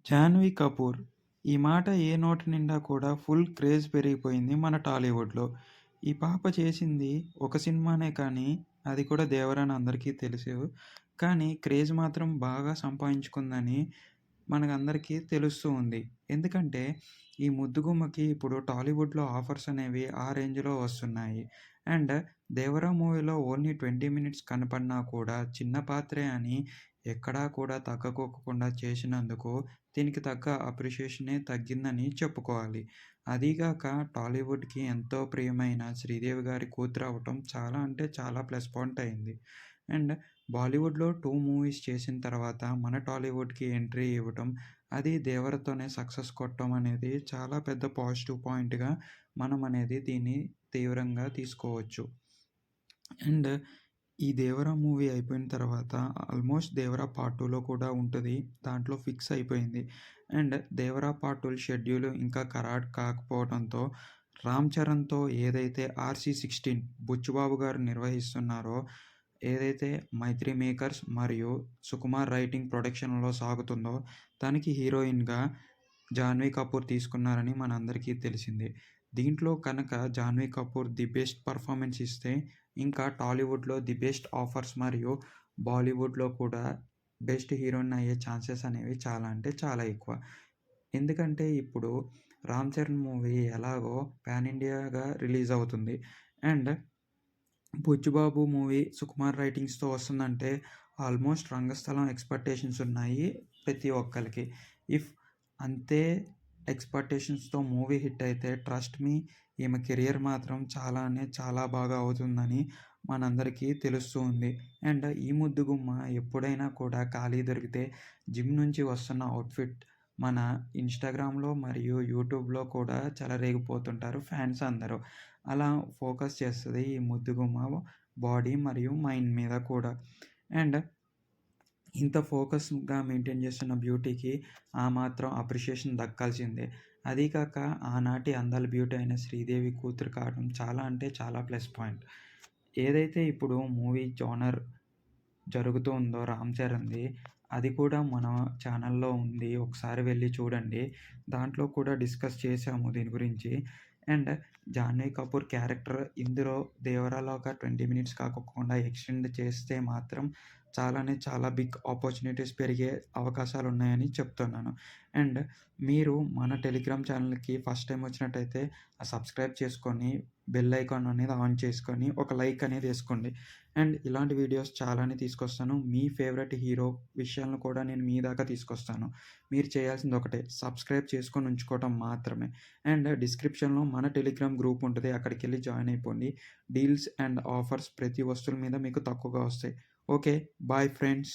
జాహ్నవి కపూర్. ఈ మాట ఏ నోటి నిండా కూడా ఫుల్ క్రేజ్ పెరిగిపోయింది మన టాలీవుడ్‌లో. ఈ పాప చేసింది ఒక సినిమానే కానీ, అది కూడా 'దేవర' అని అందరికీ తెలుసు. కానీ క్రేజ్ మాత్రం బాగా సంపాదించుకుందని మనకందరికీ తెలుస్తూ ఉంది. ఎందుకంటే ఈ ముద్దుగుమ్మకి ఇప్పుడు టాలీవుడ్‌లో ఆఫర్స్ అనేవి ఆ రేంజ్‌లో వస్తున్నాయి. అండ్ 'దేవర' మూవీలో ఓన్లీ 20 మినిట్స్ కనపడినా కూడా చిన్న పాత్రే అని ఎక్కడా కూడా తగ్గకోకుండా చేసినందుకు దీనికి తగ్గ అప్రిషియేషనే తగ్గిందని చెప్పుకోవాలి. అదీగాక టాలీవుడ్‌కి ఎంతో ప్రియమైన శ్రీదేవి గారి కూతురవ్వటం చాలా అంటే చాలా ప్లస్ పాయింట్ అయింది. అండ్ బాలీవుడ్‌లో 2 మూవీస్ చేసిన తర్వాత మన టాలీవుడ్‌కి ఎంట్రీ ఇవ్వటం, అది 'దేవరతోనే' సక్సెస్ కొట్టడం అనేది చాలా పెద్ద పాజిటివ్ పాయింట్‌గా మనం అనేది దీన్ని తీవ్రంగా తీసుకోవచ్చు. అండ్ ఈ 'దేవర' మూవీ అయిపోయిన తర్వాత ఆల్మోస్ట్ 'దేవర పార్ట్ 2లో కూడా ఉంటది. దాంట్లో ఫిక్స్ అయిపోయింది. అండ్ 'దేవర పార్ట్ 2' షెడ్యూల్ ఇంకా ఖరారు కాకపోవడంతో 'రామ్ చరణ్‌తో' ఏదైతే 'ఆర్‌సీ16' బుచ్చుబాబు గారు నిర్వహిస్తున్నారో, ఏదైతే 'మైత్రి మేకర్స్' మరియు 'సుకుమార్ రైటింగ్' ప్రొడక్షన్‌లో సాగుతుందో, దానికి హీరోయిన్‌గా జాహ్నవి కపూర్ తీసుకున్నారని మనందరికీ తెలిసిందే. దీంట్లో కనుక Jahnavi Kapoor the best performance ఇస్తే, ఇంకా టాలీవుడ్‌లో ది బెస్ట్ ఆఫర్స్ మరియు బాలీవుడ్‌లో కూడా బెస్ట్ హీరోయిన్ అయ్యే ఛాన్సెస్ అనేవి చాలా అంటే చాలా ఎక్కువ. ఎందుకంటే ఇప్పుడు 'రామ్ చరణ్' మూవీ ఎలాగో పాన్ ఇండియాగా రిలీజ్ అవుతుంది. అండ్ 'బుచ్చిబాబు' మూవీ 'సుకుమార్ రైటింగ్స్‌తో' వస్తుందంటే ఆల్మోస్ట్ రంగస్థలం ఎక్స్‌పెక్టేషన్స్ ఉన్నాయి ప్రతి ఒక్కళ్ళకి. ఇఫ్ అంతే ఎక్స్‌పెక్టేషన్స్‌తో మూవీ హిట్ అయితే ట్రస్ట్ మీ, ఈమె కెరియర్ మాత్రం చాలానే చాలా బాగా అవుతుందని మనందరికీ తెలుస్తూ ఉంది. అండ్ ఈ ముద్దుగుమ్మ ఎప్పుడైనా కూడా ఖాళీ దొరికితే జిమ్ నుంచి వస్తున్న అవుట్‌ఫిట్ మన ఇన్‌స్టాగ్రామ్‌లో మరియు యూట్యూబ్‌లో కూడా చెలరేగిపోతుంటారు ఫ్యాన్స్ అందరూ. అలా ఫోకస్ చేస్తది ఈ ముద్దుగుమ్మ బాడీ మరియు మైండ్ మీద కూడా. అండ్ ఇంత ఫోకస్‌గా మెయింటైన్ చేస్తున్న బ్యూటీకి ఆ మాత్రం అప్రిషియేషన్ దక్కాల్సిందే. అదీ కాక ఆనాటి అందాల బ్యూటీ అయిన శ్రీదేవి కూతురు కావడం చాలా అంటే చాలా ప్లస్ పాయింట్. ఏదైతే ఇప్పుడు మూవీ జోనర్ జరుగుతూ ఉందో 'రామ్ చరణ్‌ది' అది కూడా మన ఛానల్‌లో ఉంది. ఒకసారి వెళ్లి చూడండి. దాంట్లో కూడా డిస్కస్ చేశాము దీని గురించి. అండ్ జాహ్నవి కపూర్ క్యారెక్టర్ ఇందులో 'దేవరా'లాగా 20 మినిట్స్ కాకోకుండా ఎక్స్‌టెండ్ చేస్తే మాత్రం చాలానే చాలా బిగ్ ఆపర్చునిటీస్ పెరిగే అవకాశాలున్నాయని చెప్తున్నాను. అండ్ మీరు మన టెలిగ్రామ్ ఛానల్‌కి ఫస్ట్ టైమ్ వచ్చినట్టయితే సబ్స్క్రైబ్ చేసుకొని, బెల్ ఐకాన్ అనేది ఆన్ చేసుకొని, ఒక లైక్ అనేది ఏసుకోండి. అండ్ ఇలాంటి వీడియోస్ చాలానే తీసుకొస్తాను. మీ ఫేవరెట్ హీరో విషయాలను కూడా నేను మీ దాకా తీసుకొస్తాను. మీరు చేయాల్సింది ఒకటే సబ్స్క్రైబ్ చేసుకొని ఉంచుకోవటం మాత్రమే. అండ్ డిస్క్రిప్షన్‌లో మన టెలిగ్రామ్ గ్రూప్ ఉంటది. అక్కడికెళ్ళి జాయిన్ అయిపోండి. డీల్స్ అండ్ ఆఫర్స్ ప్రతి వస్తువుల మీద మీకు తక్కువగా వస్తాయి. ఓకే. Bye friends.